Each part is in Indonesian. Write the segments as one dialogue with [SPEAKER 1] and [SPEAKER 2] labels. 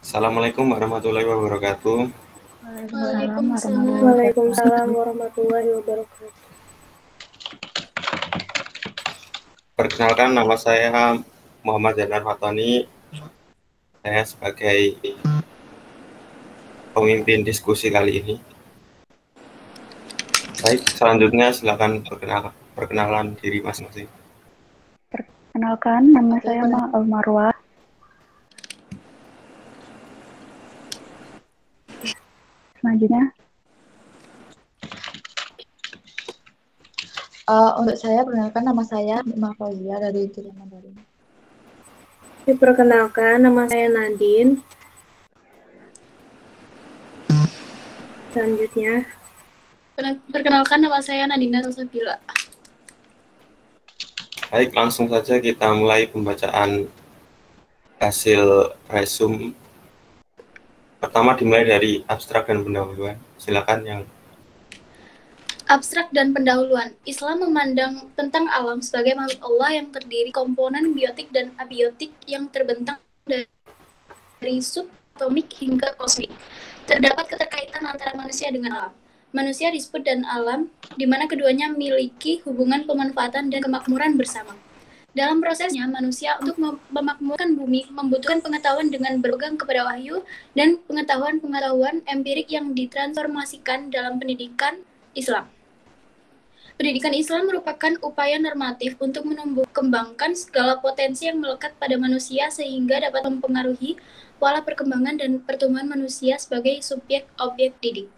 [SPEAKER 1] Assalamualaikum warahmatullahi wabarakatuh.
[SPEAKER 2] Waalaikumsalam warahmatullahi wabarakatuh.
[SPEAKER 1] Perkenalkan, nama saya Muhammad Zanar Fatoni. Saya sebagai pemimpin diskusi kali ini. Baik, selanjutnya silakan perkenalan diri masing-masing.
[SPEAKER 3] Perkenalkan, nama saya Marwah. Selanjutnya,
[SPEAKER 4] untuk saya, perkenalkan nama saya Mima Fauzia dari Jurusan Mandarin.
[SPEAKER 2] Diperkenalkan, nama saya Nadine. Selanjutnya,
[SPEAKER 5] perkenalkan, nama saya Nadina Salsabila.
[SPEAKER 1] Baik, langsung saja kita mulai pembacaan hasil resume. Pertama dimulai dari abstrak dan pendahuluan. Silakan yang
[SPEAKER 5] Abstrak dan pendahuluan. Islam memandang tentang alam sebagai makhluk Allah yang terdiri komponen biotik dan abiotik yang terbentang dari subatomik hingga kosmik. Terdapat keterkaitan antara manusia dengan alam. Manusia disebut dan alam, di mana keduanya memiliki hubungan pemanfaatan dan kemakmuran bersama. Dalam prosesnya, manusia untuk memakmurkan bumi membutuhkan pengetahuan dengan berpegang kepada wahyu dan pengetahuan-pengetahuan empirik yang ditransformasikan dalam pendidikan Islam. Pendidikan Islam merupakan upaya normatif untuk menumbuh kembangkan segala potensi yang melekat pada manusia sehingga dapat mempengaruhi pola perkembangan dan pertumbuhan manusia sebagai subjek objek didik.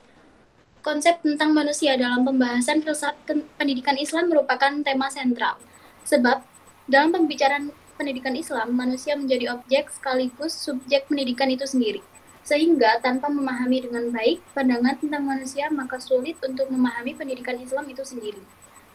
[SPEAKER 5] Konsep tentang manusia dalam pembahasan filsafat pendidikan Islam merupakan tema sentral. Sebab, dalam pembicaraan pendidikan Islam, manusia menjadi objek sekaligus subjek pendidikan itu sendiri. Sehingga tanpa memahami dengan baik pandangan tentang manusia, maka sulit untuk memahami pendidikan Islam itu sendiri.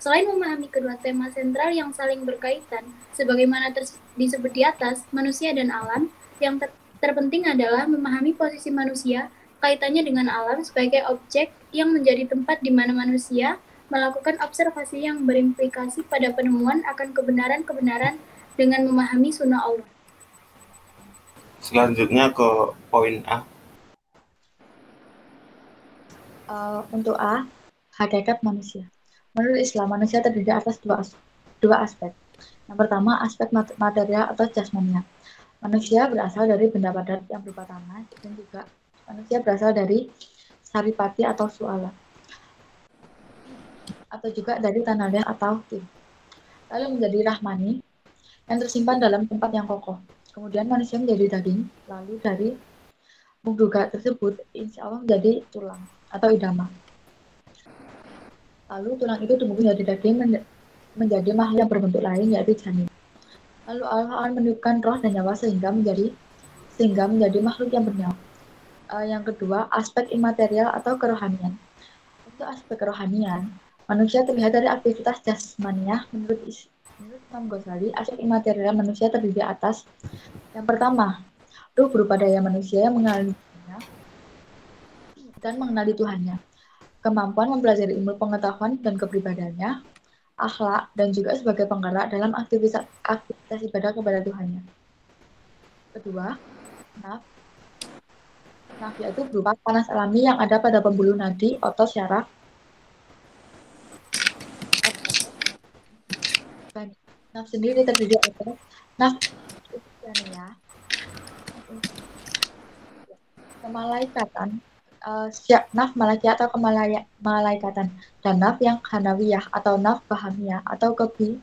[SPEAKER 5] Selain memahami kedua tema sentral yang saling berkaitan, sebagaimana disebut di atas, manusia dan alam, yang terpenting adalah memahami posisi manusia, kaitannya dengan alam sebagai objek yang menjadi tempat di mana manusia melakukan observasi yang berimplikasi pada penemuan akan kebenaran-kebenaran dengan memahami sunnah Allah.
[SPEAKER 1] selanjutnya ke poin A.
[SPEAKER 4] Untuk A, hakikat manusia. Menurut Islam, manusia terdiri atas dua aspek. Yang pertama, aspek material atau jasmania. Manusia berasal dari benda padat yang berupa tanah, dan juga manusia berasal dari saripati atau suala, atau juga dari tanah liat atau tim. Lalu menjadi rahmani, yang tersimpan dalam tempat yang kokoh. Kemudian manusia menjadi daging, lalu dari mengduga tersebut insya Allah menjadi tulang atau idama. Lalu tulang itu tumbuh menjadi daging menjadi makhluk yang berbentuk lain yaitu janin. Lalu Allah akan menunjukkan roh dan nyawa sehingga menjadi makhluk yang bernyawa. Yang kedua, aspek imaterial atau kerohanian. Untuk aspek kerohanian, manusia terlihat dari aktivitas jasmaniah. Menurut Imam Ghazali, aspek imaterial manusia terdiri atas yang pertama, ruh berupa daya manusia yang mengenali Tuhannya dan mengenali Tuhannya, kemampuan mempelajari ilmu pengetahuan dan kepribadiannya, akhlak, dan juga sebagai penggerak dalam aktivitas ibadah kepada Tuhannya. Kedua, naf yaitu berupa panas alami yang ada pada pembuluh nadi, otot, syaraf, naf sendiri terdiri atas naf ya, kemalaikatan, naf malaikat atau kemalaikatan, dan naf yang hanawiyah atau naf bahamiyah atau kebi.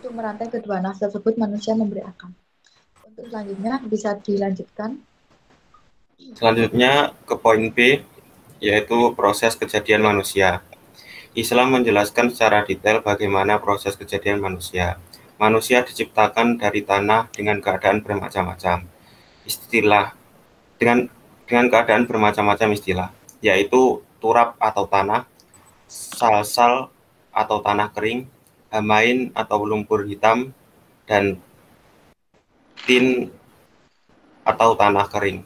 [SPEAKER 4] Untuk merantai kedua naf tersebut manusia memberi akal. Untuk selanjutnya bisa dilanjutkan.
[SPEAKER 1] Selanjutnya ke poin B, yaitu proses kejadian manusia. Islam menjelaskan secara detail bagaimana proses kejadian manusia. Manusia diciptakan dari tanah dengan keadaan bermacam-macam dengan keadaan bermacam-macam istilah, yaitu turab atau tanah, salsal atau tanah kering, hamain atau lumpur hitam, dan tin atau tanah kering.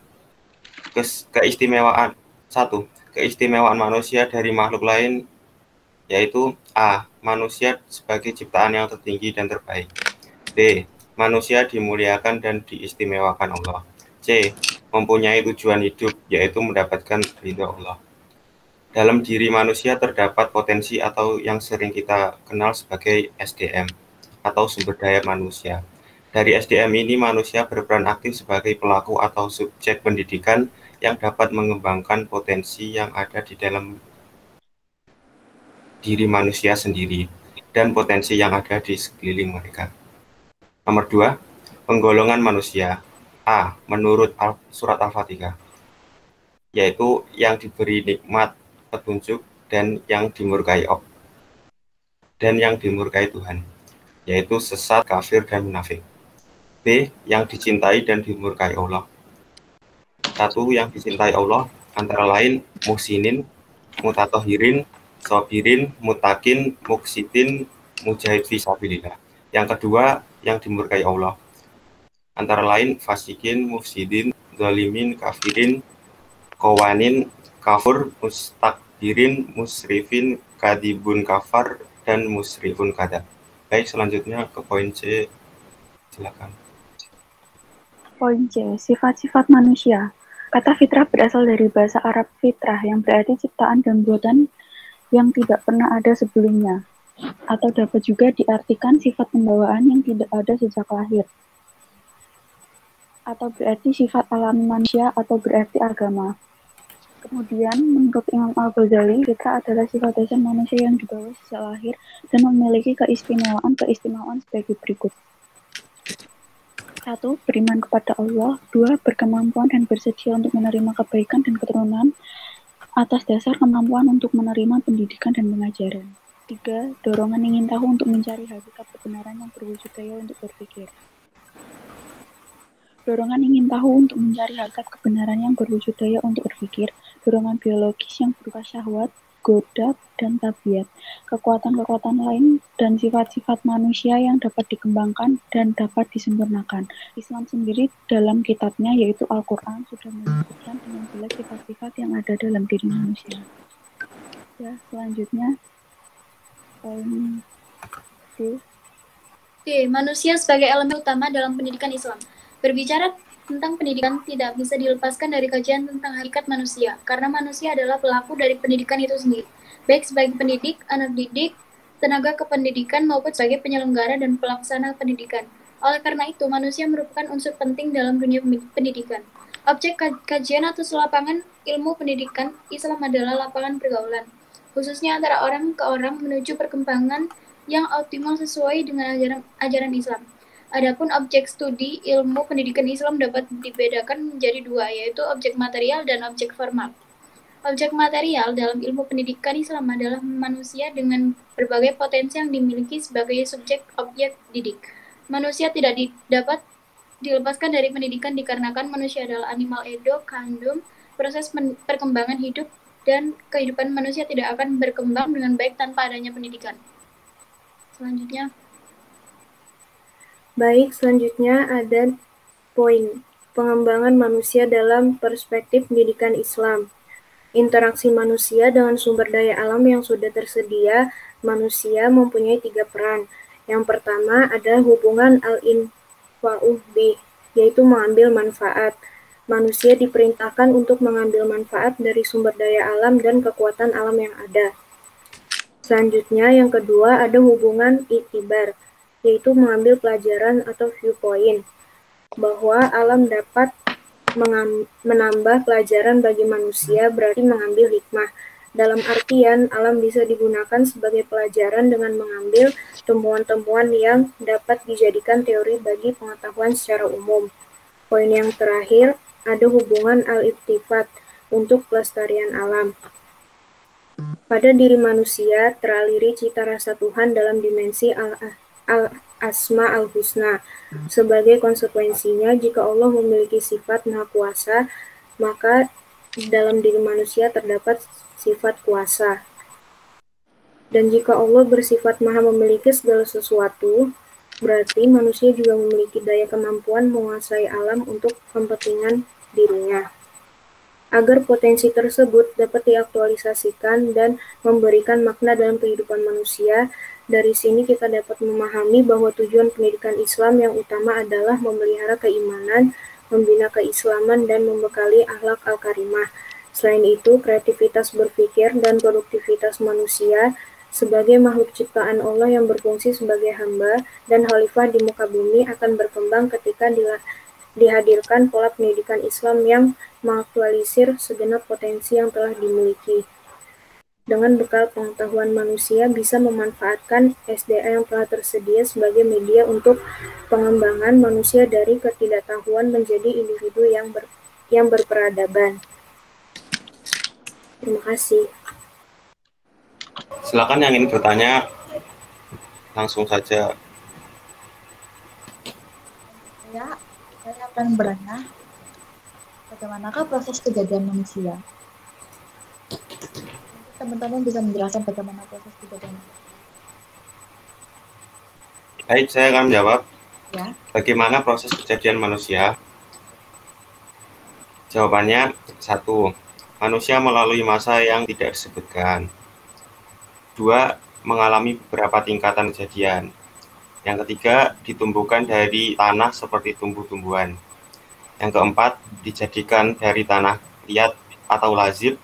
[SPEAKER 1] Keistimewaan manusia dari makhluk lain yaitu A. Manusia sebagai ciptaan yang tertinggi dan terbaik. B. Manusia dimuliakan dan diistimewakan Allah. C. Mempunyai tujuan hidup, yaitu mendapatkan ridho Allah. Dalam diri manusia terdapat potensi atau yang sering kita kenal sebagai SDM atau sumber daya manusia. Dari SDM ini manusia berperan aktif sebagai pelaku atau subjek pendidikan yang dapat mengembangkan potensi yang ada di dalam diri manusia sendiri dan potensi yang ada di sekeliling mereka. Nomor 2, penggolongan manusia. A. Menurut surat Al-Fatihah, yaitu yang diberi nikmat, petunjuk, dan yang dimurkai Tuhan, yaitu sesat, kafir, dan munafik. B. Yang dicintai dan dimurkai Allah. 1. Yang dicintai Allah antara lain muhsinin, mutatohirin, sobirin, mutakin, muksitin, mujahid fisabilillah. Yang kedua, yang dimurkai Allah antara lain fasikin, mufsidin, zalimin, kafirin, kawanin, kafur, mustakbirin, musrifin, kadibun kafar, dan musrifun kadab. Baik, selanjutnya ke poin C. Silakan.
[SPEAKER 3] Poin C, sifat-sifat manusia. Kata fitrah berasal dari bahasa Arab fitrah yang berarti ciptaan dan buatan yang tidak pernah ada sebelumnya, atau dapat juga diartikan sifat pembawaan yang tidak ada sejak lahir, atau berarti sifat alami manusia, atau berarti agama. Kemudian, menurut Imam Al-Ghazali, fitrah adalah sifat dasar manusia yang dibawa sejak lahir dan memiliki keistimewaan sebagai berikut. 1. Beriman kepada Allah. 2. Berkemampuan dan bersedia untuk menerima kebaikan dan keturunan atas dasar kemampuan untuk menerima pendidikan dan pengajaran. 3. Dorongan ingin tahu untuk mencari hakikat kebenaran yang berwujud daya untuk berpikir. Dorongan ingin tahu untuk mencari hakikat kebenaran yang berwujud daya untuk berpikir. Dorongan biologis yang berupa syahwat, goda, dan tabiat. Kekuatan-kekuatan lain dan sifat-sifat manusia yang dapat dikembangkan dan dapat disempurnakan. Islam sendiri dalam kitabnya yaitu Al-Quran sudah menyebutkan dengan jelas sifat-sifat yang ada dalam diri manusia. Ya, selanjutnya poin D.
[SPEAKER 5] Manusia sebagai elemen utama dalam pendidikan Islam. Berbicara tentang pendidikan tidak bisa dilepaskan dari kajian tentang hakikat manusia, karena manusia adalah pelaku dari pendidikan itu sendiri, baik sebagai pendidik, anak didik, tenaga kependidikan, maupun sebagai penyelenggara dan pelaksana pendidikan. Oleh karena itu, manusia merupakan unsur penting dalam dunia pendidikan. Objek kajian atau lapangan ilmu pendidikan Islam adalah lapangan pergaulan, khususnya antara orang ke orang menuju perkembangan yang optimal sesuai dengan ajaran Islam. Adapun objek studi ilmu pendidikan Islam dapat dibedakan menjadi dua, yaitu objek material dan objek formal. Objek material dalam ilmu pendidikan Islam adalah manusia dengan berbagai potensi yang dimiliki sebagai subjek objek didik. Manusia tidak dapat dilepaskan dari pendidikan dikarenakan manusia adalah animal kandung, proses perkembangan hidup dan kehidupan manusia tidak akan berkembang dengan baik tanpa adanya pendidikan. Selanjutnya.
[SPEAKER 2] Baik, selanjutnya ada poin pengembangan manusia dalam perspektif pendidikan Islam. Interaksi manusia dengan sumber daya alam yang sudah tersedia, manusia mempunyai 3 peran. Yang pertama ada hubungan al-infa'u bi, yaitu mengambil manfaat. Manusia diperintahkan untuk mengambil manfaat dari sumber daya alam dan kekuatan alam yang ada. Selanjutnya, yang kedua ada hubungan iktibar, yaitu mengambil pelajaran atau viewpoint, bahwa alam dapat menambah pelajaran bagi manusia, berarti mengambil hikmah. Dalam artian, alam bisa digunakan sebagai pelajaran dengan mengambil temuan-temuan yang dapat dijadikan teori bagi pengetahuan secara umum. Poin yang terakhir, ada hubungan al-iltifat untuk pelestarian alam. Pada diri manusia teraliri cita rasa Tuhan dalam dimensi al-asma al-husna. Sebagai konsekuensinya, jika Allah memiliki sifat maha kuasa, maka dalam diri manusia terdapat sifat kuasa. Dan jika Allah bersifat maha memiliki segala sesuatu, berarti manusia juga memiliki daya kemampuan menguasai alam untuk kepentingan dirinya. Agar potensi tersebut dapat diaktualisasikan dan memberikan makna dalam kehidupan manusia, dari sini kita dapat memahami bahwa tujuan pendidikan Islam yang utama adalah memelihara keimanan, membina keislaman, dan membekali akhlak al-karimah. Selain itu, kreativitas berpikir dan produktivitas manusia sebagai makhluk ciptaan Allah yang berfungsi sebagai hamba dan khalifah di muka bumi akan berkembang ketika dihadirkan pola pendidikan Islam yang mengaktualisir segenap potensi yang telah dimiliki. Dengan bekal pengetahuan, manusia bisa memanfaatkan SDA yang telah tersedia sebagai media untuk pengembangan manusia dari ketidaktahuan menjadi individu yang berperadaban. Terima kasih.
[SPEAKER 1] Silakan yang ingin bertanya, langsung saja.
[SPEAKER 4] Ya, saya akan bertanya, bagaimanakah proses kejadian manusia? Teman-teman bisa menjelaskan bagaimana proses kejadian manusia?
[SPEAKER 1] Baik, saya akan menjawab.
[SPEAKER 4] Ya.
[SPEAKER 1] Bagaimana proses kejadian manusia? Jawabannya, 1. Manusia melalui masa yang tidak disebutkan. 2. Mengalami beberapa tingkatan kejadian. Yang ketiga, ditumbuhkan dari tanah seperti tumbuh-tumbuhan. Yang keempat, dijadikan dari tanah liat atau lazib.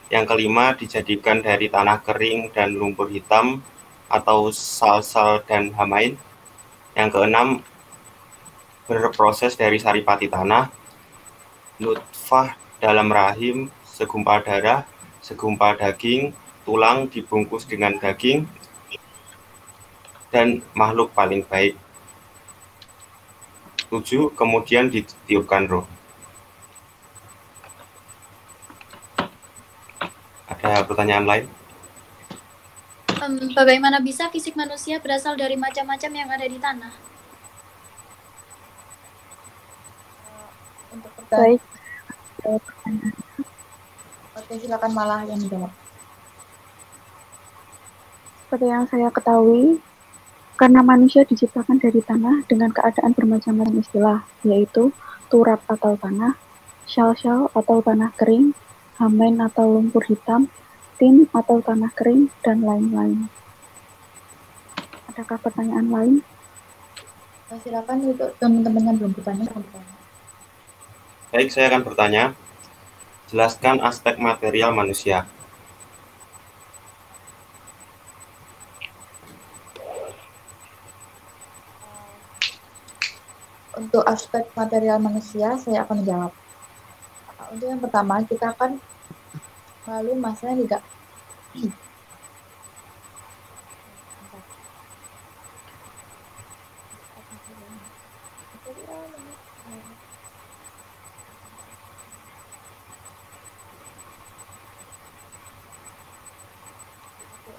[SPEAKER 1] Yang kelima, dijadikan dari tanah kering dan lumpur hitam atau salsal dan hamain. Yang keenam, berproses dari saripati tanah, nutfah dalam rahim, segumpal darah, segumpal daging, tulang dibungkus dengan daging, dan makhluk paling baik. 7. Kemudian ditiupkan roh. Ada pertanyaan lain?
[SPEAKER 5] Bagaimana bisa fisik manusia berasal dari macam-macam yang ada di tanah?
[SPEAKER 4] Untuk
[SPEAKER 3] Baik.
[SPEAKER 4] Oke, silakan Malah yang menjawab.
[SPEAKER 3] Seperti yang saya ketahui, karena manusia diciptakan dari tanah dengan keadaan bermacam-macam istilah, yaitu turab atau tanah, syal-syal atau tanah kering, hamain atau lumpur hitam, tin atau tanah kering, dan lain-lain. Adakah pertanyaan lain?
[SPEAKER 4] Silakan untuk teman-teman yang belum bertanya.
[SPEAKER 1] Baik, saya akan bertanya. Jelaskan aspek material manusia.
[SPEAKER 4] Untuk aspek material manusia, saya akan menjawab. Untuk yang pertama, kita akan melalui masa yang tidak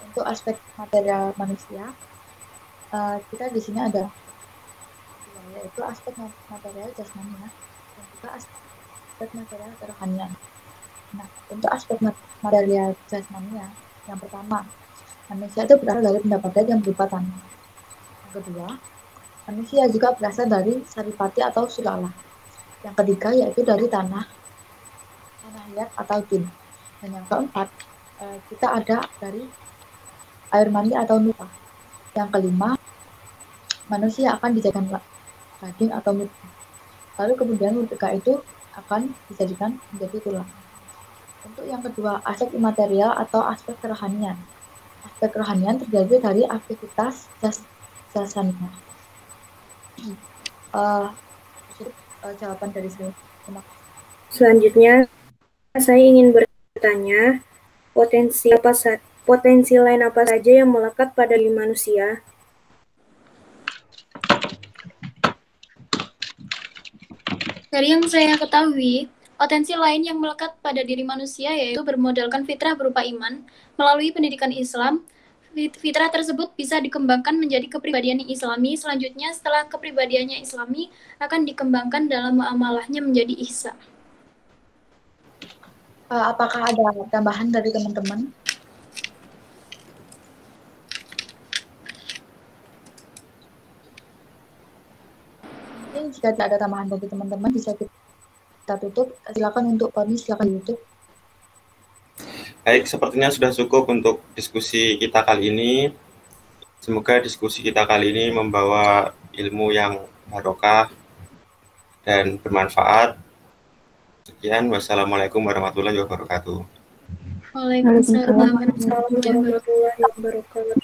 [SPEAKER 4] untuk aspek material manusia, kita di sini ada, yaitu aspek material jasmani dan juga aspek material kerohanian. Nah, untuk aspek material jasmani, yang pertama, manusia itu berasal dari benda padat yang berupa tanah. Yang kedua, manusia juga berasal dari saripati atau sulalah. Yang ketiga yaitu dari tanah liat atau tin. Dan yang keempat, kita ada dari air mani atau nutfah. Yang kelima, manusia akan dijadikan daging atau mudghah. Lalu kemudian mudghah itu akan dijadikan menjadi tulang. Untuk yang kedua, aspek imaterial atau aspek kerohanian. Aspek kerohanian terjadi dari aktivitas jasmani. Jawaban dari saya.
[SPEAKER 2] Selanjutnya, saya ingin bertanya, potensi lain apa saja yang melekat pada diri manusia?
[SPEAKER 5] Dari yang saya ketahui, potensi lain yang melekat pada diri manusia yaitu bermodalkan fitrah berupa iman. Melalui pendidikan Islam, fitrah tersebut bisa dikembangkan menjadi kepribadian Islami. Selanjutnya, setelah kepribadiannya Islami, akan dikembangkan dalam muamalahnya menjadi ihsan.
[SPEAKER 4] Apakah ada tambahan dari teman-teman? Mungkin jika tidak ada tambahan dari teman-teman, bisa kita tutup. Silakan untuk Poni, silakan YouTube.
[SPEAKER 1] Baik, sepertinya sudah cukup untuk diskusi kita kali ini. Semoga diskusi kita kali ini membawa ilmu yang barokah dan bermanfaat. Sekian, wassalamualaikum warahmatullahi wabarakatuh.
[SPEAKER 5] Waalaikumsalam warahmatullahi wabarakatuh.
[SPEAKER 2] warahmatullahi wabarakatuh.